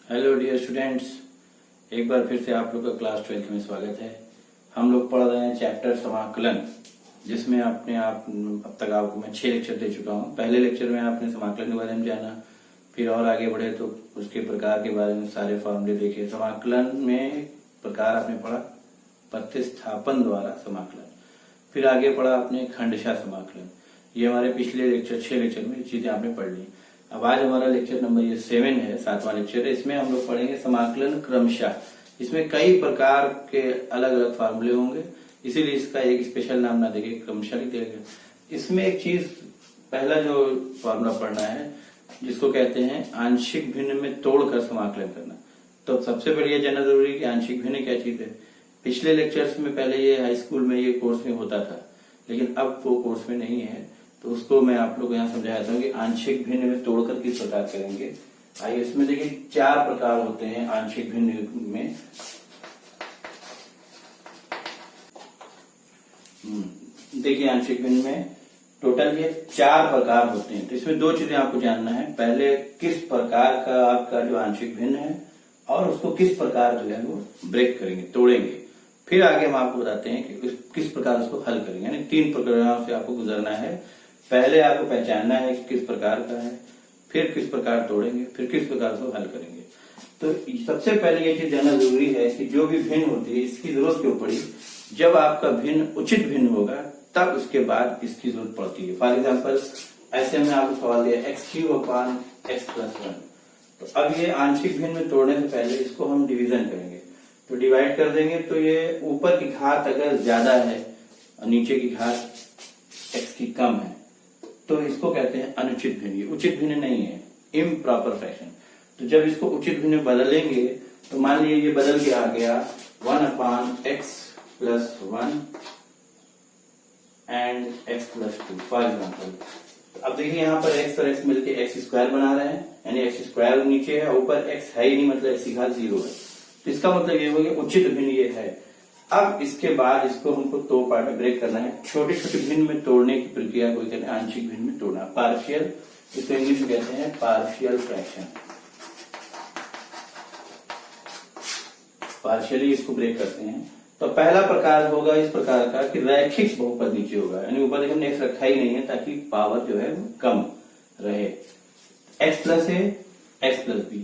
Hello dear students, एक बार फिर से आप लोग का क्लास 12 में स्वागत है। हम लोग पढ़ रहे हैं चैप्टर समाकलन, जिसमें अब तक आपको मैं 6 लेक्चर दे चुका हूँ। पहले लेक्चर में आपने समाकलन के बारे में जाना, फिर और आगे बढ़े तो उसके प्रकार के बारे में सारे फॉर्मूले देखे। समाकलन में प्रकार आपने पढ़ा प्रतिस्थापन द्वारा समाकलन, फिर आगे पढ़ा आपने खंडशः समाकलन। ये हमारे पिछले लेक्चर 6 लेक्चर में चीजें आपने पढ़ ली। अब आज हमारा लेक्चर नंबर ये 7 है, 7वां लेक्चर है। इसमें हम लोग पढ़ेंगे समाकलन क्रमशः। इसमें कई प्रकार के अलग अलग फार्मूले होंगे, इसीलिए इसका एक स्पेशल नाम ना देके क्रमशः लिख देंगे। इसमें एक चीज, पहला जो फार्मूला पढ़ना है जिसको कहते हैं आंशिक भिन्न में तोड़कर समाकलन करना। तो सबसे पहले ये जानना जरूरी है कि आंशिक भिन्न क्या चीज है। पिछले लेक्चर्स में पहले ये हाई स्कूल में ये कोर्स में होता था, लेकिन अब वो कोर्स में नहीं है, तो उसको मैं आप लोग यहाँ समझाता हूँ कि आंशिक भिन्न में तोड़कर किस प्रकार करेंगे। आइए, इसमें देखिए 4 प्रकार होते हैं आंशिक भिन्न में। देखिए, आंशिक भिन्न में टोटल ये 4 प्रकार होते हैं। तो इसमें 2 चीजें आपको जानना है। पहले किस प्रकार का आपका जो आंशिक भिन्न है और उसको किस प्रकार जो है वो ब्रेक करेंगे, तोड़ेंगे। फिर आगे हम आपको बताते हैं कि किस प्रकार उसको हल करेंगे। यानी 3 प्रकारों से आपको गुजरना है। पहले आपको पहचानना है कि किस प्रकार का है, फिर किस प्रकार तोड़ेंगे, फिर किस प्रकार उसको हल करेंगे। तो सबसे पहले ये चीज जानना जरूरी है कि जो भी भिन्न होती है इसकी जरूरत क्यों पड़ी। जब आपका भिन्न उचित भिन्न होगा तब उसके बाद इसकी जरूरत पड़ती है। फॉर एग्जाम्पल, ऐसे में आपको सवाल दिया x3/x+1। तो अब ये आंशिक भिन्न में तोड़ने से पहले इसको हम डिवीजन करेंगे। तो डिवाइड कर देंगे तो ये ऊपर की घात अगर ज्यादा है और नीचे की घात x की कम है तो इसको कहते हैं अनुचित भिन्न। ये उचित भिन्न नहीं है, इम्प्रॉपर फ्रैक्शन। तो जब इसको उचित भिन्न बदलेंगे तो मान लीजिए ये बदल के आ गया 1/x+1 and x+2 for example. अब देखिए यहाँ पर x और x मिलके x² बना रहे हैं, यानी x² नीचे है, ऊपर x है ही नहीं, मतलब x की घात 0 है। तो इसका मतलब ये हो गया उचित भिन्न ये है। अब इसके बाद इसको हमको 2 पार्ट में ब्रेक करना है। छोटे छोटे भिन्न में तोड़ने की प्रक्रिया को कहते हैं आंशिक भिन्न में तोड़ना, पार्शियल। इसको इंग्लिश में कहते हैं पार्शियल फ्रैक्शन। पार्शियली इसको ब्रेक करते हैं। तो पहला प्रकार होगा इस प्रकार का कि रैखिक बहुपद नीचे होगा, यानी ऊपर देखिए हमने x रखा ही नहीं है ताकि पावर जो है वो कम रहे। x+a x+b,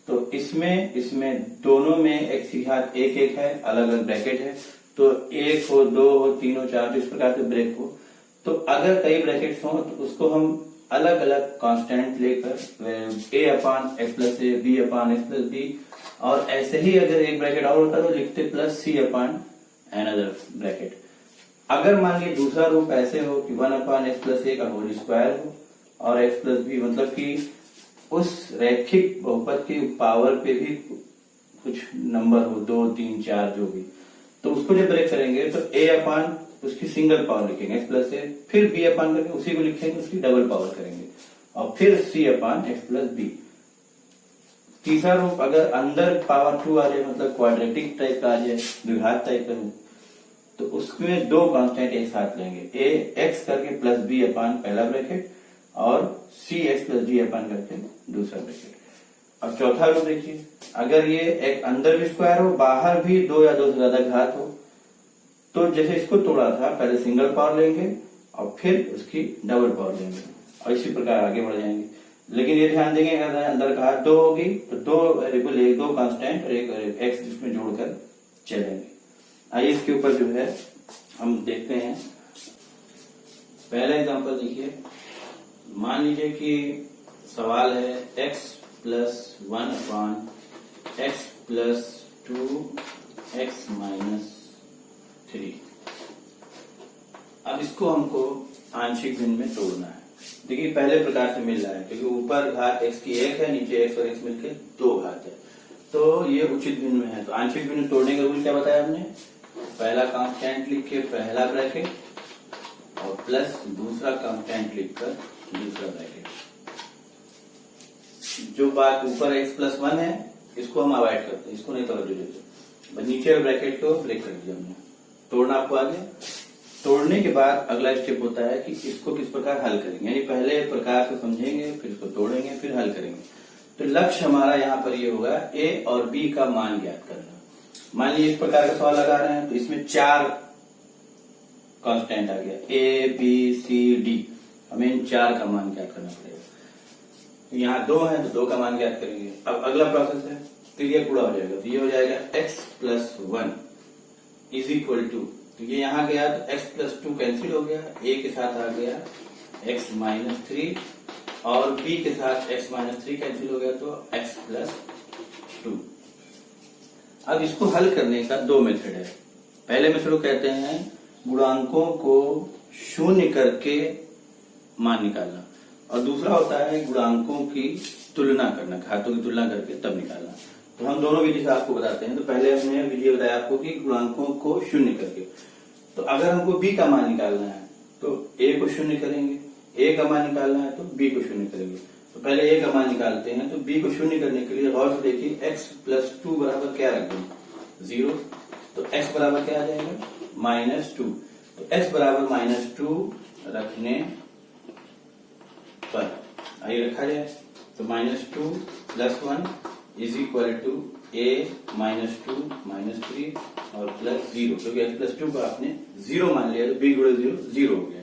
तो इसमें दोनों में x की घात 1 है, अलग अलग ब्रैकेट है। तो 1 हो, 2 हो, 3 हो, 4, तो इस प्रकार से ब्रेक हो। तो अगर कई ब्रैकेट्स हो तो उसको हम अलग अलग कांस्टेंट लेकर a/x+a, b/x+b, और ऐसे ही अगर एक ब्रैकेट और होता तो लिखते +c/another ब्रैकेट। अगर मान लीजिए दूसरा रूप ऐसे हो कि 1/x+a का होल स्क्वायर हो और x+b, मतलब कि उस रैखिक बहुपद की पावर पे भी कुछ नंबर हो, 2, 3, 4 जो भी, तो उसको जब ब्रेक करेंगे तो a/ उसकी सिंगल पावर लिखेंगे x+a, फिर b/ करके उसी को लिखेंगे, उसकी डबल पावर करेंगे, और फिर c/x+b। तीसरा रूप अगर अंदर पावर 2 आ जाए, मतलब क्वाड्रेटिक टाइप का आ जाए, द्विघात टाइप का, तो उसमें 2 कांस्टेंट एक साथ लेंगे, a(x) करके +b/ पहला ब्रैकेट और cx+d/ करके दूसरा ब्रैकेट। अब चौथा रूप देखिए, अगर ये एक अंदर भी स्क्वायर हो, बाहर भी 2 या 2 से ज्यादा घात हो, तो जैसे इसको तोड़ा था, पहले सिंगल पावर लेंगे और फिर उसकी डबल पावर लेंगे, और इसी प्रकार आगे बढ़ जाएंगे। लेकिन ये ध्यान देंगे अगर अंदर घात 2 होगी तो 2 वेरिएबल, 2 कांस्टेंट और एक एक्स जिसमें जोड़कर चलेंगे। आइए इसके ऊपर जो है हम देखते हैं। पहला एग्जांपल देखिए, मान लीजिए कि सवाल है x+1/x+2x-3। अब इसको हमको आंशिक भिन्न में तोड़ना है। देखिए पहले प्रकार से मिल रहा है क्योंकि ऊपर घात x की 1 है, नीचे x और x मिलके 2 घात है, तो ये उचित भिन्न में है। तो आंशिक भिन्न तोड़ने का रूल क्या बताया हमने, पहला कांस्टेंट लिख के पहला ब्रैकेट और प्लस दूसरा कांस्टेंट लिखकर दूसरा ब्रैकेट। जो बात ऊपर x+1 है इसको हम अवॉइड करते हैं, इसको नहीं तवज्जो देते, नीचे ब्रैकेट को ब्रेक कर दिया हमने। तोड़ना आपको आगे। तोड़ने के बाद अगला स्टेप होता है कि इसको किस प्रकार हल करेंगे, यानी पहले प्रकार से समझेंगे, फिर इसको तोड़ेंगे, फिर हल करेंगे। तो लक्ष्य हमारा यहाँ पर ये होगा ए और बी का मान ज्ञात करना। मान लीजिए इस प्रकार का सवाल लगा रहे हैं तो इसमें 4 कांस्टेंट आ गया, ए बी सी डी, हमें इन 4 का मान ज्ञात करना पड़ेगा। तो यहाँ 2 है तो 2 का मान ज्ञात करेंगे। अब अगला प्रोसेस है, तो ये पूरा हो जाएगा, तो ये हो जाएगा x plus 1 is equal to, तो ये यहाँ गया तो x प्लस 2 कैंसिल हो गया, a के साथ आ गया x माइनस 3 और b के साथ x माइनस 3 कैंसिल हो गया तो x प्लस 2। अब इसको हल करने का 2 मेथड है। पहले मेथड को कहते हैं गुणांकों को शून्य करके मान निकालना, और दूसरा होता है गुणांकों की तुलना करना, घातों की तुलना करके तब निकालना। तो हम दोनों विधि से आपको बताते हैं। तो पहले हमने विधि बताया आपको कि गुणांकों को शून्य करके, तो अगर हमको b का मान निकालना है तो a को शून्य करेंगे, a का मान निकालना है तो b को शून्य करेंगे। तो पहले a का मान निकालते हैं, तो b को शून्य करने के लिए गौर से देखिए x प्लस 2 बराबर क्या रख दें 0, तो x बराबर क्या आ जाएगा -2। तो x बराबर -2 रखने पर आइए रखा जाए, तो -2 plus 1 is equal to a -2 -3 और प्लस 0, क्योंकि x प्लस 2 को आपने 0 मान लिया तो b गुणे 0 0 हो गया।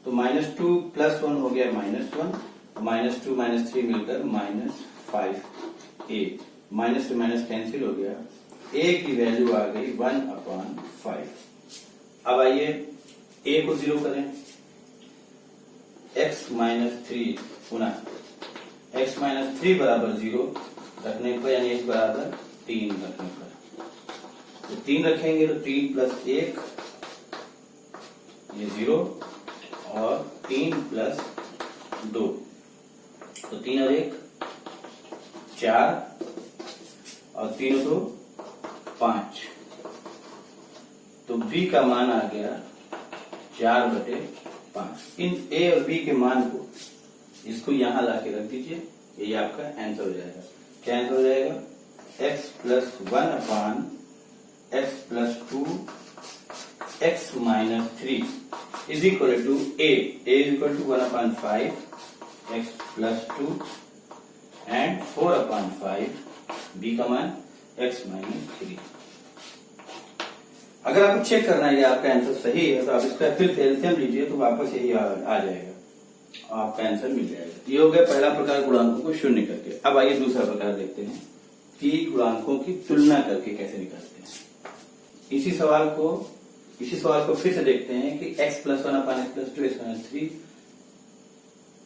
तो -2 प्लस 1 हो गया -1, -2 -3 मिलकर -5a, माइनस से माइनस कैंसिल हो गया, a की वैल्यू आ गई 1/5। अब आइए a को 0 करें, x -3 पुनः x -3 बराबर 0 रखने पर, यानी x बराबर 3 रखने पर, तो 3 रखेंगे तो 3 प्लस 1 ये 0 और 3 प्लस 2, तो 3 और 1 4 और 3 और 2 5, तो b का मान आ गया 4/5। इन a और b के मान को इसको यहां लाके रख दीजिए, यही आपका आंसर हो जाएगा। क्या आंसर हो जाएगा x plus 1/, x plus 2, x minus 3 is equal to a is equal to 1/5 x plus 2 and 4/5 b का मान x माइनस 3। अगर आपको चेक करना है कि आपका आंसर सही है तो आप इसका फिर एलसीएम लीजिए तो वापस यही आ जाएगा, आपका आंसर मिल जाएगा। ये हो गया पहला प्रकार गुणांकों को शून्य करके। अब आइए दूसरा प्रकार देखते हैं कि गुणांकों की तुलना करके कैसे निकालते हैं। इसी सवाल को फिर से देखते हैं कि x plus 1/x plus 2 x minus 3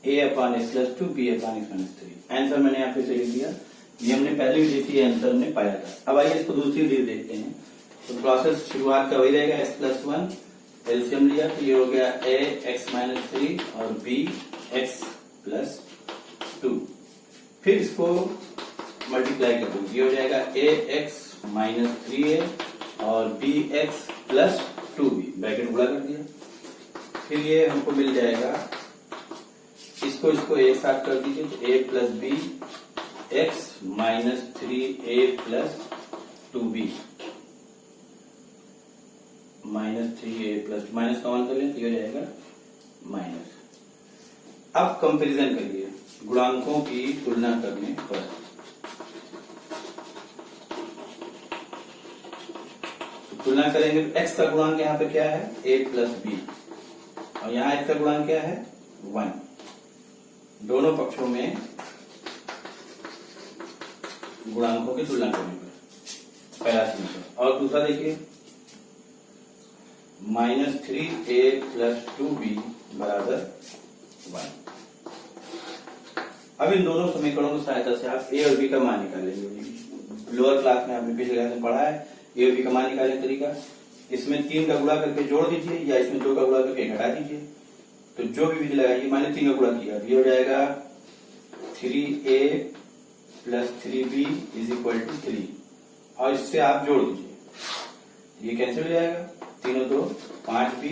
a/x plus 2 b/x minus 3। Answer मैंने यहाँ फिर से लिख दिया, ये हमने पहले भी देखी आंसर हमने पाया था। अब आइए इसको दूसरी विधि देखते हैं। तो प्रोसेस शुरुआत का वही रहेगा, x प्लस 1 एलसीएम लिया तो ये हो गया a x माइनस 3 और b x प्लस 2, फिर इसको मल्टीप्लाई कर दो, ये हो जाएगा a x माइनस 3a और b x plus 2b, bracket गुणा कर दिया। फिर ये हमको मिल जाएगा, इसको एक साथ कर दीजिए तो a plus b x minus 3a plus 2b -3a plus minus common कर लें तो ये हो जाएगा माइनस। अब कंपैरिजन करिए गुणांकों की तुलना करने पर, तो तुलना करेंगे तो x का गुणांक यहाँ पे क्या है a प्लस b और यहाँ x का गुणांक क्या है 1। दोनों पक्षों में गुणांकों की तुलना करने पर पहला समीकरण। और दूसरा देखिए -3a प्लस 2b बराबर 1। अब इन दोनों समीकरणों की सहायता से आप a और b का मान निकालेंगे। लोअर क्लास में आपने पिछले क्लास में पढ़ा है a और b का मान निकालने का तरीका। इसमें 3 का गुणा करके जोड़ दीजिए या इसमें 2 का गुणा करके घटा दीजिए, तो जो भी विधि लगाइए, माने 3 का गुणा किया तो ये हो जाएगा 3a plus 3b is equal to 3 और इससे आप जोड़ दीजिए, ये कैंसिल हो जाएगा, 3 और 2 5b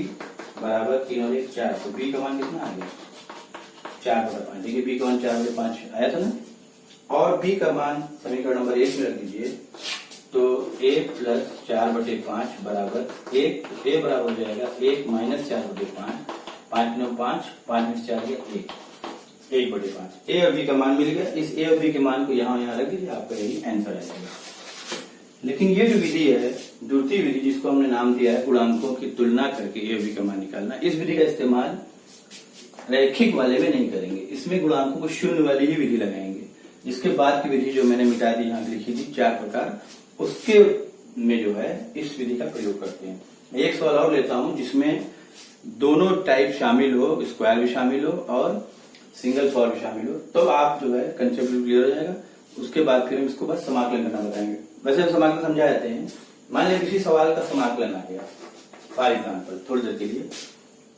बराबर 3 और 1 4, तो b का मान कितना आ गया 4/5। देखिए b का मान 4/5 आया था ना। और b का मान समीकरण नंबर 1 में रख दीजिए, तो a प्लस 4/5 बराबर 1, तो a बराबर हो जाएगा 1 माइनस 4/5, 5 9 5 5 में 4 1। 1/5। ए और बी का मान मिल गया, इस ए और बी के मान को यहाँ रख दीजिए, आपका यही आंसर आ जाएगा। लेकिन ये जो विधि है, द्वितीय विधि, जिसको हमने नाम दिया है गुणांकों की तुलना करके ए और बी का मान निकालना, इस विधि का इस्तेमाल रैखिक वाले में नहीं करेंगे। इसमें गुणांकों को शून्य वाली ही विधि लगाएंगे। जिसके बाद की विधि जो मैंने मिटा दी, यहाँ लिखी थी 4 प्रकार, उसके में जो है इस विधि का प्रयोग करते हैं। एक सवाल और लेता हूं जिसमें दोनों टाइप शामिल हो, स्क्वायर भी शामिल हो और सिंगल पावर भी शामिल हो, तो आप जो है कंसेप्ट क्लियर हो जाएगा। उसके बाद फिर हम इसको बस समाकलन करना बताएंगे। वैसे हम समाकलन समझा जाते हैं। मान लिया किसी सवाल का समाकलन आ गया फॉर एग्जाम्पल थोड़ी देर के लिए,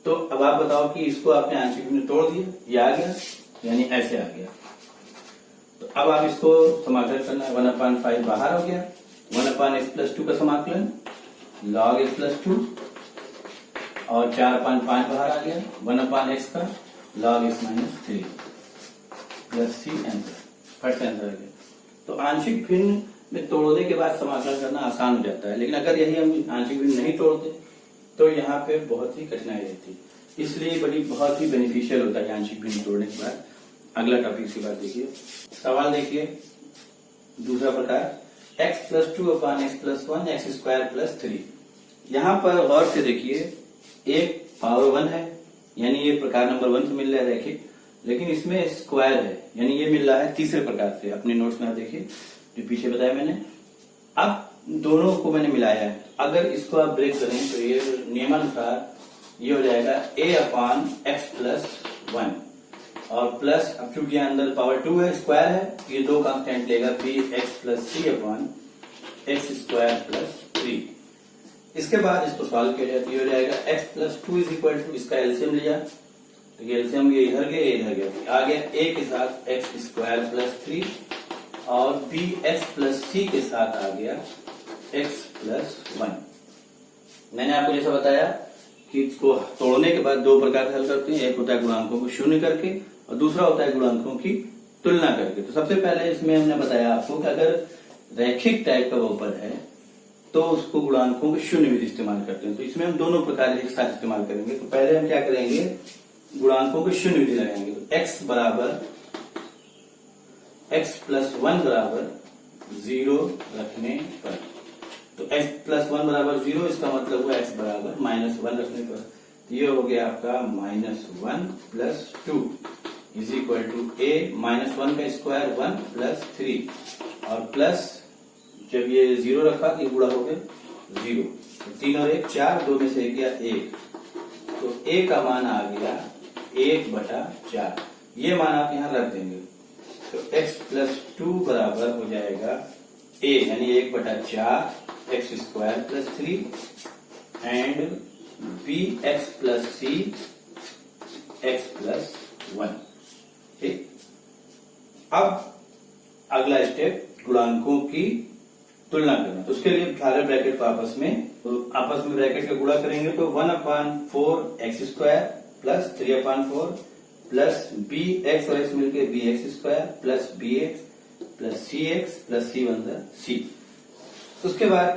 तो अब आप बताओ कि इसको आपने आंशिक में तोड़ दिया, ये आ गया, यानी ऐसे आ गया। तो अब आप इसको समाकलन करना है, 1/5 बाहर हो गया, 1/x+2 का समाकलन log x+2 और 4/5 बाहर आ गया, 1/x का log x-3 plus c answer, first answer आ गया। तो आंशिक भिन्न में तोड़ने के बाद समाकलन करना आसान हो जाता है। लेकिन अगर यही हम आंशिक भिन्न नहीं तोड़ते तो यहाँ पे बहुत ही कठिनाई रहती, इसलिए बहुत ही बेनिफिशियल होता है आंशिक भिन्न तोड़ने के बाद। अगला टॉपिक इसके बाद देखिए, सवाल देखिए दूसरा प्रकार, x+2/x+1 x²+3। यहाँ पर गौर से देखिए, एक पावर 1 है, यानी ये प्रकार नंबर 1 से मिल रहा है रैखिक, लेकिन इसमें स्क्वायर है, यानी ये मिल रहा है तीसरे प्रकार से। अपने नोट्स में आप देखिए जो पीछे बताया मैंने। अब दोनों को मैंने मिलाया है, अगर इसको आप ब्रेक करें तो ये नियमानुसार ये हो जाएगा a/x+1 और प्लस, अब चूंकि यहाँ अंदर पावर 2 है, स्क्वायर है, ये दो कांस्टेंट लेगा, bx+c/x²+3। इसके बाद इसको सॉल्व किया जाए तो ये हो जाएगा x+2 = इसका एलसीएम लिया, तो ये एलसीएम ये इधर गया, इधर गया, आ गया a के साथ x² + 3 और bx+c के साथ आ गया x+1। मैंने आपको जैसा बताया कि इसको तोड़ने के बाद दो प्रकार से हल करते हैं, एक होता है गुणांकों को शून्य करके और दूसरा होता है गुणांकों की तुलना करके। तो सबसे पहले इसमें हमने बताया आपको कि अगर रैखिक टाइप का बहुपद है तो उसको गुणांकों के शून्य विधि इस्तेमाल करते हैं। तो इसमें हम दोनों प्रकार एक साथ इस्तेमाल करेंगे। तो पहले हम क्या करेंगे, गुणांकों के शून्य विधि लगाएंगे। तो x +1 0 रखने पर, तो x+1 0, इसका मतलब हुआ x -1 रखने पर, तो ये हो गया आपका -1 + 2 = a -1 का स्क्वायर 1 + 3 और प्लस जब ये 0 रखा तो ये गुणा हो गया 0, तो 3 और 1 4, 2 में से गया 1, तो a का मान आ गया 1/4। ये मान आप यहाँ रख देंगे, तो x+2 बराबर हो जाएगा a यानी 1/4 x² + 3 एंड bx+c x+1। ठीक, अब अगला स्टेप गुणांकों की तुलना करना। तो उसके लिए सारे ब्रैकेट को आपस में ब्रैकेट का गुणा करेंगे, तो 1/4 x² + 3/4 प्लस bx और x मिलके bx² plus bx plus cx plus c। उसके बाद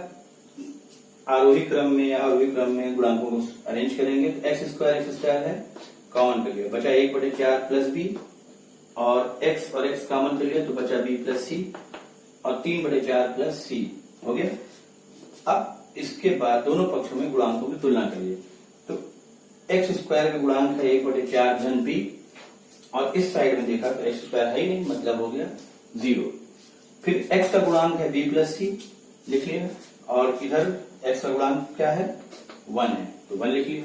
आरोही क्रम में या अवरोही क्रम में गुणांकों को अरेंज करेंगे, तो x² है, कॉमन कर लिया, बचा 1/4 प्लस b और x कॉमन कर लिया तो बचा b प्लस c और 3/4 प्लस c हो गया। अब इसके बाद दोनों पक्षों में गुणांकों की तुलना करिए, तो x² का गुणांक है 1/4 धन b और इस साइड में देखा तो x² है ही नहीं, मतलब हो गया 0। फिर x का गुणांक है b प्लस c लिख लिया और इधर x का गुणांक क्या है 1 है, तो 1 लिख लिया।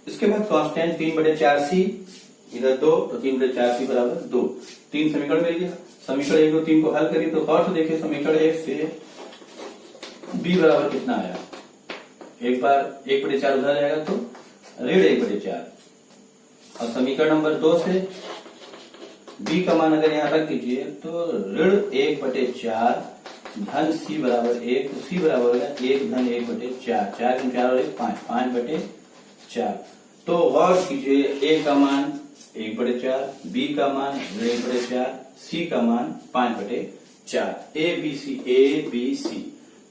इसके बाद कांस्टेंट 3/4c, इधर 2 तो 3/4c बराबर 2। 3 समीकरण मिल गया। समीकरण 1 2 3 को हल करिए तो गौर से देखिए, समीकरण 1 से b बराबर कितना आया, एक बार 1/4 उधर जाएगा तो ऋण 1/4 और समीकरण नंबर 2 से b का मान अगर यहाँ रख दीजिए तो ऋण 1/4 धन c बराबर 1, तो c बराबर होगा 1 धन 1/4, 4 × 4 और 1 5/4। तो गौर कीजिए, a का मान 1/4, b का मान 1/4, c का मान 5/4, a b c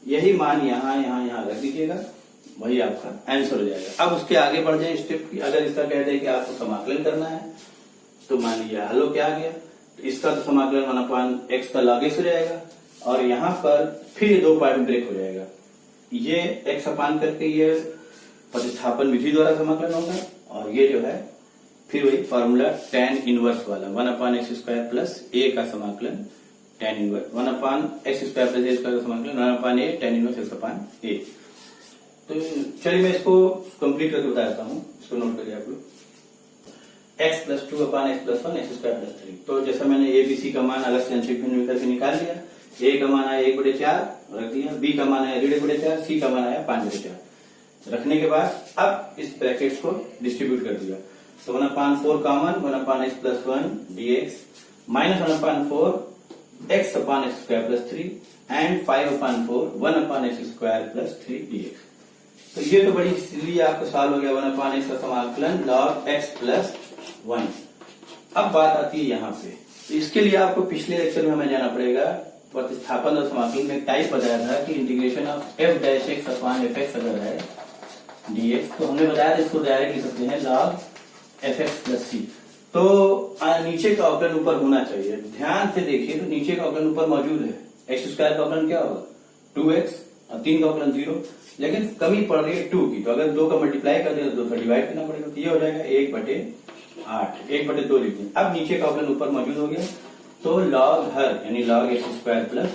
यही मान यहाँ रख दीजिएगा, वही आपका आंसर हो जाएगा। अब उसके आगे बढ़ जाए स्टेप की। अगर इसका कह दे कि आपको समाकलन करना है तो मान लिया हल क्या आ गया, तो इसका तो समाकलन 1/x का log x हो जाएगा और यहाँ पर फिर 2 पार्ट में ब्रेक हो जाएगा। ये x अपान करके ये प्रतिस्थापन विधि द्वारा समाकलन होगा और ये जो है फिर वही फॉर्मूला tan इनवर्स वाला 1/x² प्लस a का समाकलन tan inverse 1/x² plus a का समाकलन 1/a tan इनवर्स x/a। तो चलिए मैं इसको कंप्लीट करके बता देता हूँ, इसको नोट करिए आप लोग। x plus 2/x plus 1 x² plus 3। तो जैसा मैंने a b c का मान अलग से आंशिक भिन्न करके निकाल लिया, a का मान आया 1/4 रख दिया, b का मान आया 1/4, c का मान आया 5/4 रखने के बाद अब इस ब्रैकेट्स को डिस्ट्रीब्यूट कर दिया। तो 1/4 common 1/x plus 1 dx minus 1/4 x/x² plus 3 and 5/4 1/x² plus 3 dx। तो ये तो बड़ी इजीली आपको सॉल्व हो गया 1/x का समाकलन log x प्लस 1। अब बात आती है यहाँ पे, तो इसके लिए आपको पिछले लेक्चर में हमें जाना पड़ेगा। प्रतिस्थापन और समाकलन में टाइप बताया था कि integration of f dash x upon fx अगर है dx, तो हमने बताया था इसको डायरेक्ट लिख सकते हैं log fx प्लस c। तो नीचे का अवकलन ऊपर होना चाहिए। ध्यान से देखिए तो नीचे का अवकलन ऊपर मौजूद है, x² का अवकलन क्या होगा 2x और 3 का अवकलन 0, लेकिन कमी पड़ रही है 2 की, तो अगर 2 का मल्टीप्लाई कर दें तो 2 का डिवाइड करना पड़ेगा, तो ये हो जाएगा 1/8 1/2 लिख दें। अब नीचे का अवकलन ऊपर मौजूद हो गया, तो log हर यानी log x² प्लस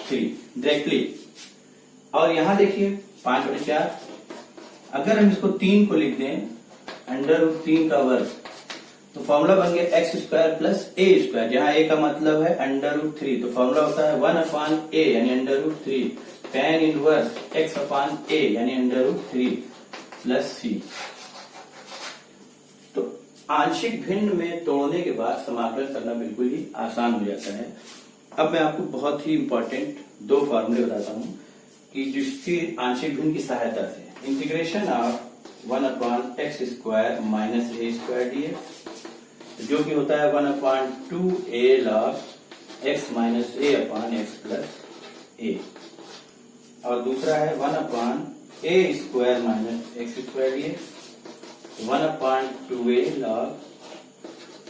3 डायरेक्टली। और यहां देखिए 5/4, अगर हम इसको 3 को लिख दें √3 का वर्ग, तो फॉर्मूला बन गया x² प्लस a², जहां a का मतलब है √3, तो फॉर्मूला होता है 1/a यानी √3 tan इनवर्स x/a यानी √3 प्लस c। तो आंशिक भिन्न में तोड़ने के बाद समाकलन करना बिल्कुल ही आसान हो जाता है। अब मैं आपको बहुत ही इंपॉर्टेंट 2 फॉर्मूले बताता हूं कि जिसकी आंशिक भिन्न की सहायता से integration of 1/x² minus a² dx, जो कि होता है 1/2a log x minus a upon x plus a, और दूसरा है 1/a² minus x² dx 1/2a log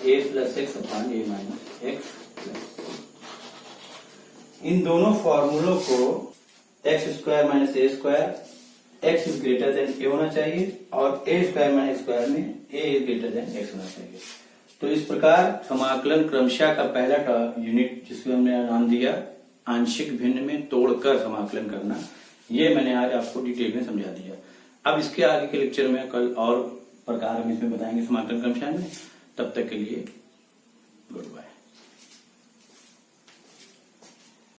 a plus x upon a minus x plus. इन दोनों फॉर्मूलों को x² minus a² x is greater than a होना चाहिए और a² माइनस x² में a is greater than x होना चाहिए। तो इस प्रकार समाकलन क्रमशः का पहला यूनिट जिसको हमने नाम दिया आंशिक भिन्न में तोड़कर समाकलन करना, ये मैंने आज आपको डिटेल में समझा दिया। अब इसके आगे के लेक्चर में कल और प्रकार हम इसमें बताएंगे समाकलन क्रमशः में। तब तक के लिए